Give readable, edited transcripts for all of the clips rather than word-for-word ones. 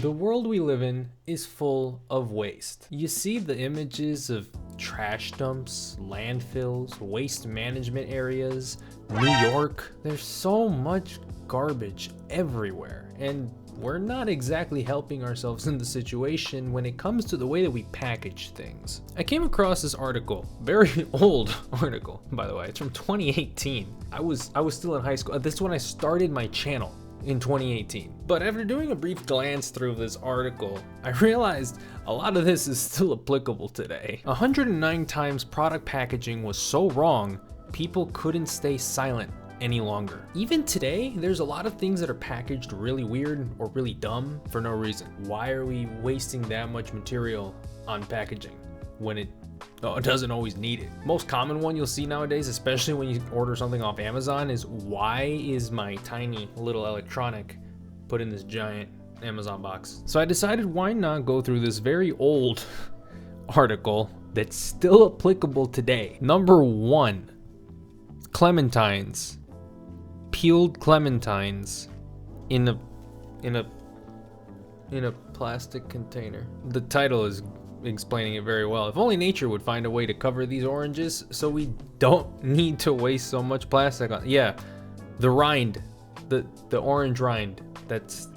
The world we live in is full of waste. You see the images of trash dumps, landfills, waste management areas, New York. There's so much garbage everywhere, and we're not exactly helping ourselves in the situation when it comes to the way that we package things. I came across this article, very old article, by the way. It's from 2018. I was still in high school. This is when I started my channel, in 2018. But after doing a brief glance through this article, I realized a lot of this is still applicable today. 109 times product packaging was so wrong, people couldn't stay silent any longer. Even today, there's a lot of things that are packaged really weird or really dumb for no reason. Why are we wasting that much material on packaging when it doesn't always need it? Most common one you'll see nowadays, especially when you order something off Amazon, is why is my tiny little electronic put in this giant Amazon box? So I decided why not go through this very old article that's still applicable today. Number 1, clementines. Peeled clementines in a plastic container. The title is explaining it very well. If only nature would find a way to cover these oranges so we don't need to waste so much plastic on. Yeah, the rind, the orange rind, that's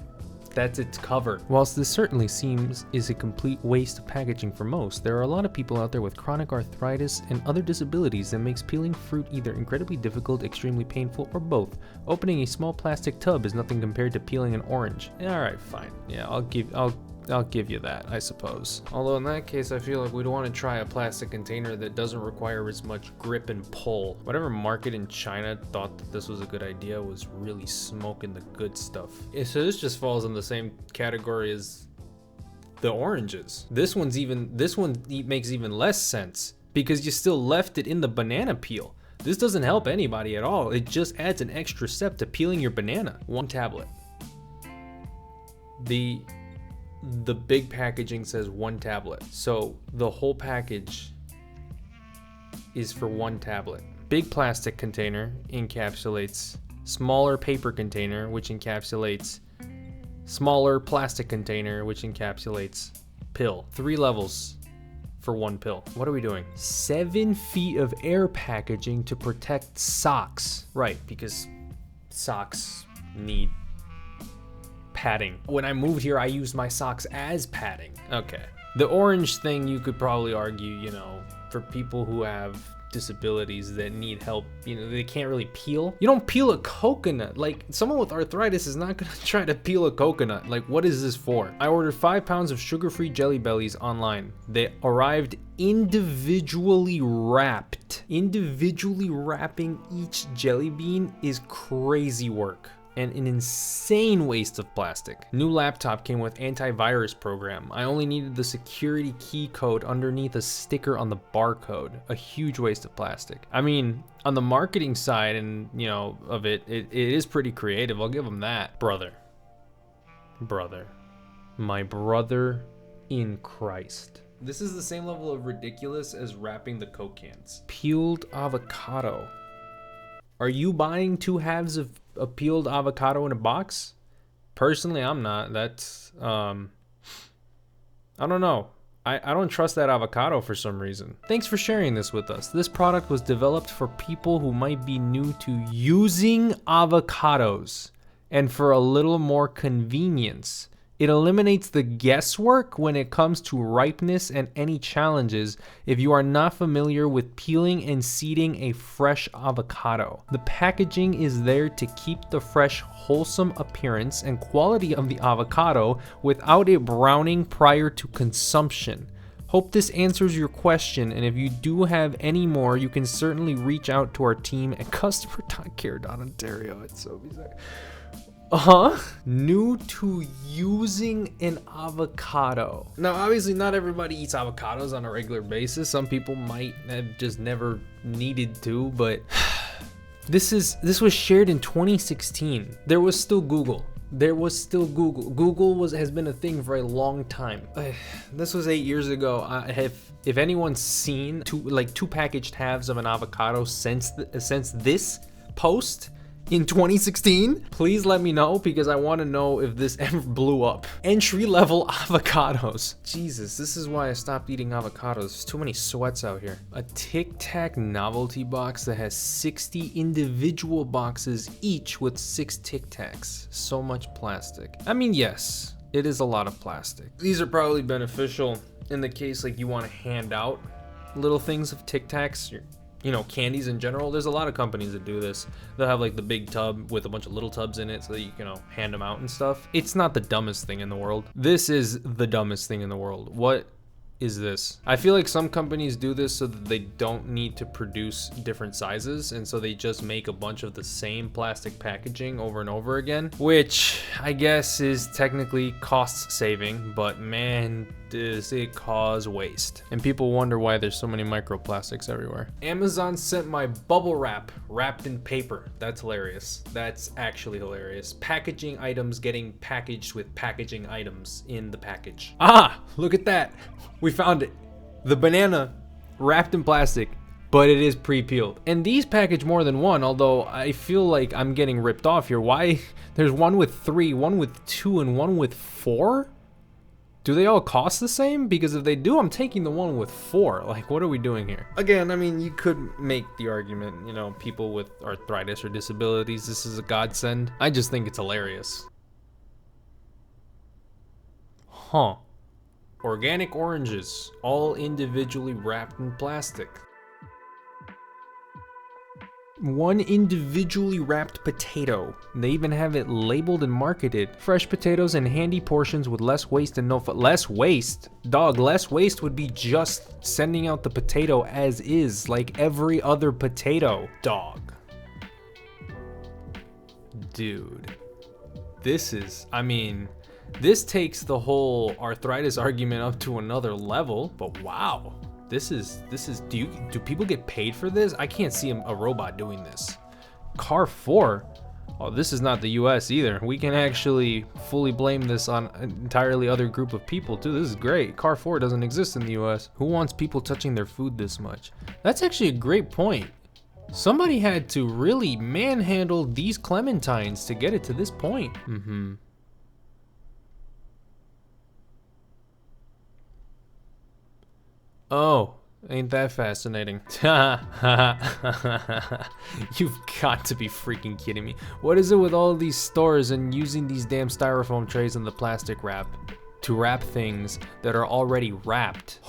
its cover. Whilst this certainly seems is a complete waste of packaging for most, there are a lot of people out there with chronic arthritis and other disabilities that makes peeling fruit either incredibly difficult, extremely painful, or both. Opening a small plastic tub is nothing compared to peeling an orange. Alright, fine. Yeah, I'll give you that, I suppose. Although in that case, I feel like we'd want to try a plastic container that doesn't require as much grip and pull. Whatever market in China thought that this was a good idea was really smoking the good stuff. Yeah, so this just falls in the same category as the oranges. This one makes even less sense because you still left it in the banana peel. This doesn't help anybody at all. It just adds an extra step to peeling your banana. 1 tablet. The big packaging says 1 tablet. So the whole package is for 1 tablet. Big plastic container encapsulates smaller paper container, which encapsulates smaller plastic container, which encapsulates pill. 3 levels for 1 pill. What are we doing? 7 feet of air packaging to protect socks. Right, because socks need padding. When I moved here, I used my socks as padding. Okay. The orange thing, you could probably argue, for people who have disabilities that need help, they can't really peel. You don't peel a coconut. Like, someone with arthritis is not gonna try to peel a coconut. Like, what is this for? I ordered 5 pounds of sugar-free Jelly Bellies online. They arrived individually wrapped. Individually wrapping each jelly bean is crazy work and an insane waste of plastic. New laptop came with antivirus program. I only needed the security key code underneath a sticker on the barcode. A huge waste of plastic. I mean, on the marketing side and, of it is pretty creative. I'll give them that. Brother. My brother in Christ. This is the same level of ridiculous as wrapping the Coke cans. Peeled avocado. Are you buying 2 halves of a peeled avocado in a box? Personally, I'm not. That's I don't know. I don't trust that avocado for some reason. Thanks for sharing this with us. This product was developed for people who might be new to using avocados and for a little more convenience. It eliminates the guesswork when it comes to ripeness and any challenges if you are not familiar with peeling and seeding a fresh avocado. The packaging is there to keep the fresh, wholesome appearance and quality of the avocado without it browning prior to consumption. Hope this answers your question, and if you do have any more, you can certainly reach out to our team at customer.care.ontario. It's so bizarre. New to using an avocado. Now, obviously, not everybody eats avocados on a regular basis. Some people might have just never needed to, but this was shared in 2016. There was still Google. Google has been a thing for a long time. This was 8 years ago. If anyone's seen two packaged halves of an avocado since this post, in 2016? Please let me know, because I want to know if this ever blew up. Entry-level avocados. Jesus, this is why I stopped eating avocados. There's too many sweats out here. A Tic Tac novelty box that has 60 individual boxes, each with 6 Tic Tacs. So much plastic. I mean, yes, it is a lot of plastic. These are probably beneficial in the case like you want to hand out little things of Tic Tacs, you know, candies in general. There's a lot of companies that do this. They'll have like the big tub with a bunch of little tubs in it so that you can, you know, hand them out and stuff. It's not the dumbest thing in the world. This is the dumbest thing in the world. What is this? I feel like some companies do this so that they don't need to produce different sizes, and so they just make a bunch of the same plastic packaging over and over again, which I guess is technically cost saving, but man, does it cause waste. And people wonder why there's so many microplastics everywhere. Amazon sent my bubble wrap wrapped in paper. That's hilarious. That's actually hilarious. Packaging items getting packaged with packaging items in the package. Ah, look at that. We found it. The banana wrapped in plastic, but it is pre-peeled. And these package more than one, although I feel like I'm getting ripped off here. Why? There's one with 3, one with 2, and one with 4? Do they all cost the same? Because if they do, I'm taking the one with 4. Like, what are we doing here? Again, I mean, you could make the argument, you know, people with arthritis or disabilities, this is a godsend. I just think it's hilarious. Huh. Organic oranges, all individually wrapped in plastic. One individually wrapped potato. They even have it labeled and marketed. Fresh potatoes in handy portions with less waste and less waste? Dog, less waste would be just sending out the potato as is, like every other potato. Dog. Dude. This is, I mean, this takes the whole arthritis argument up to another level, but wow. This is, do people get paid for this? I can't see a robot doing this. Carrefour? Oh, this is not the US either. We can actually fully blame this on an entirely other group of people too. This is great. Carrefour doesn't exist in the US. Who wants people touching their food this much? That's actually a great point. Somebody had to really manhandle these clementines to get it to this point. Oh, ain't that fascinating? You've got to be freaking kidding me. What is it with all these stores and using these damn styrofoam trays and the plastic wrap to wrap things that are already wrapped?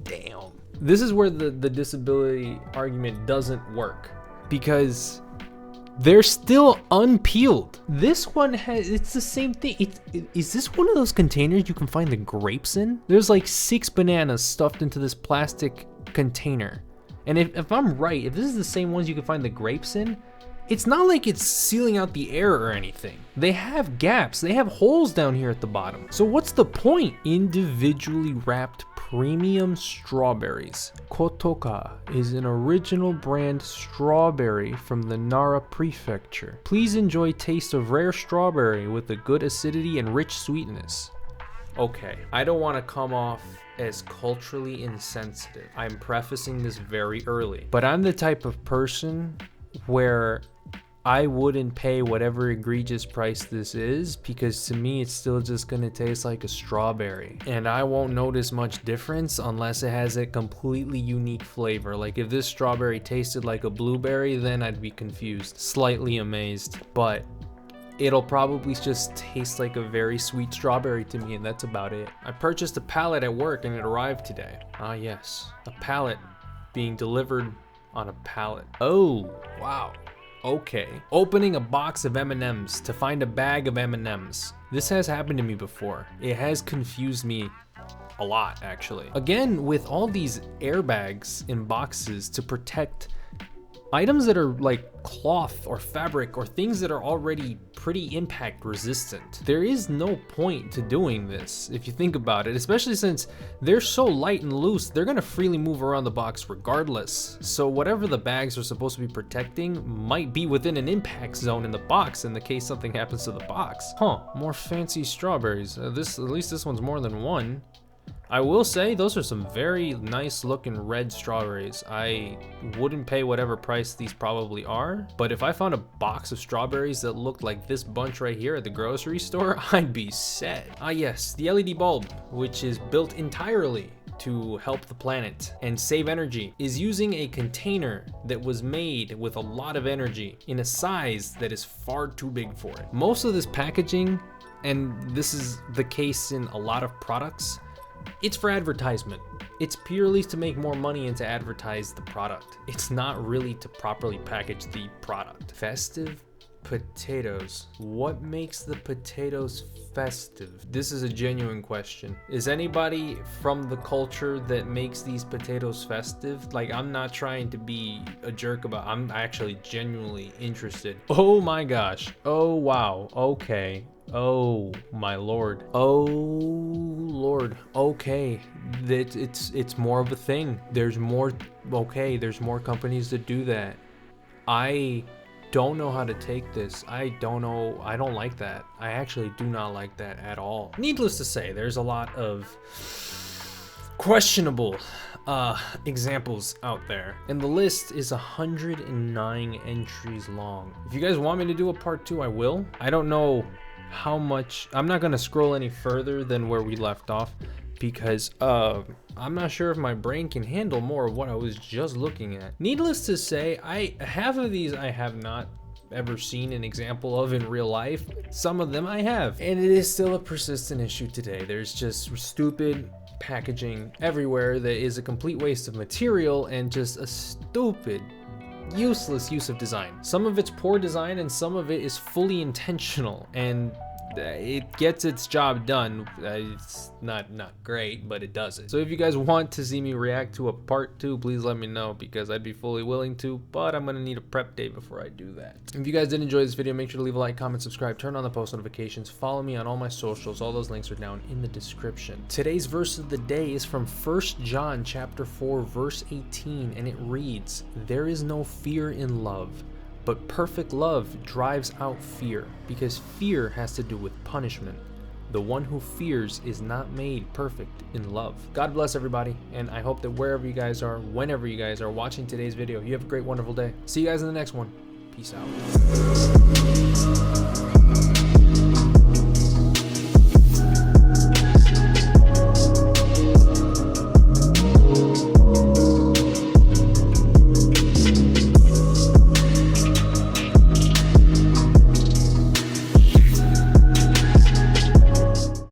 Damn. This is where the disability argument doesn't work, because they're still unpeeled. This one has, it's the same thing. Is this one of those containers you can find the grapes in? There's like 6 bananas stuffed into this plastic container. And if I'm right, if this is the same ones you can find the grapes in, it's not like it's sealing out the air or anything. They have gaps, they have holes down here at the bottom. So what's the point? Individually wrapped premium strawberries. Kotoka is an original brand strawberry from the Nara prefecture. Please enjoy taste of rare strawberry with a good acidity and rich sweetness. Okay, I don't want to come off as culturally insensitive. I'm prefacing this very early, but I'm the type of person where I wouldn't pay whatever egregious price this is, because to me it's still just gonna taste like a strawberry, and I won't notice much difference unless it has a completely unique flavor. Like if this strawberry tasted like a blueberry, then I'd be confused, slightly amazed, but it'll probably just taste like a very sweet strawberry to me, and that's about it. I purchased a pallet at work and it arrived today. Ah yes, a pallet being delivered on a pallet. Oh, wow. Okay. Opening a box of M&Ms to find a bag of M&Ms. This has happened to me before. It has confused me a lot, actually. Again, with all these airbags in boxes to protect items that are like cloth or fabric or things that are already pretty impact resistant. There is no point to doing this if you think about it, especially since they're so light and loose, they're gonna freely move around the box regardless. So whatever the bags are supposed to be protecting might be within an impact zone in the box in the case something happens to the box. Huh, more fancy strawberries. At least this one's more than one. I will say those are some very nice looking red strawberries. I wouldn't pay whatever price these probably are, but if I found a box of strawberries that looked like this bunch right here at the grocery store, I'd be set. Ah yes, the LED bulb, which is built entirely to help the planet and save energy, is using a container that was made with a lot of energy in a size that is far too big for it. Most of this packaging, and this is the case in a lot of products, it's for advertisement. It's purely to make more money and to advertise the product. It's not really to properly package the product. Festive potatoes. What makes the potatoes festive? This is a genuine question. Is anybody from the culture that makes these potatoes festive? Like, I'm not trying to be a jerk about, I'm actually genuinely interested. Oh my gosh. Oh wow. Okay. Oh my lord. Oh lord. Okay. It's more of a thing. There's more. Okay, there's more companies that do that. I don't know how to take this. I don't know. I don't like that. I actually do not like that at all. Needless to say, there's a lot of questionable examples out there, and the list is 109 entries long. If you guys want me to do a part 2, I will. I don't know how much. I'm not gonna scroll any further than where we left off, because I'm not sure if my brain can handle more of what I was just looking at. Needless to say, half of these I have not ever seen an example of in real life. Some of them I have, and it is still a persistent issue today. There's just stupid packaging everywhere that is a complete waste of material and just a stupid, useless use of design. Some of it's poor design and some of it is fully intentional, and it gets its job done. It's not great, but it does it. So if you guys want to see me react to a part 2, please let me know, because I'd be fully willing to, but I'm gonna need a prep day before I do that. If you guys did enjoy this video, make sure to leave a like, comment, subscribe, turn on the post notifications, follow me on all my socials. All those links are down in the description. Today's verse of the day is from 1 John chapter 4 verse 18, and it reads, "There is no fear in love, but perfect love drives out fear, because fear has to do with punishment. The one who fears is not made perfect in love." God bless everybody, and I hope that wherever you guys are, whenever you guys are watching today's video, you have a great, wonderful day. See you guys in the next one. Peace out.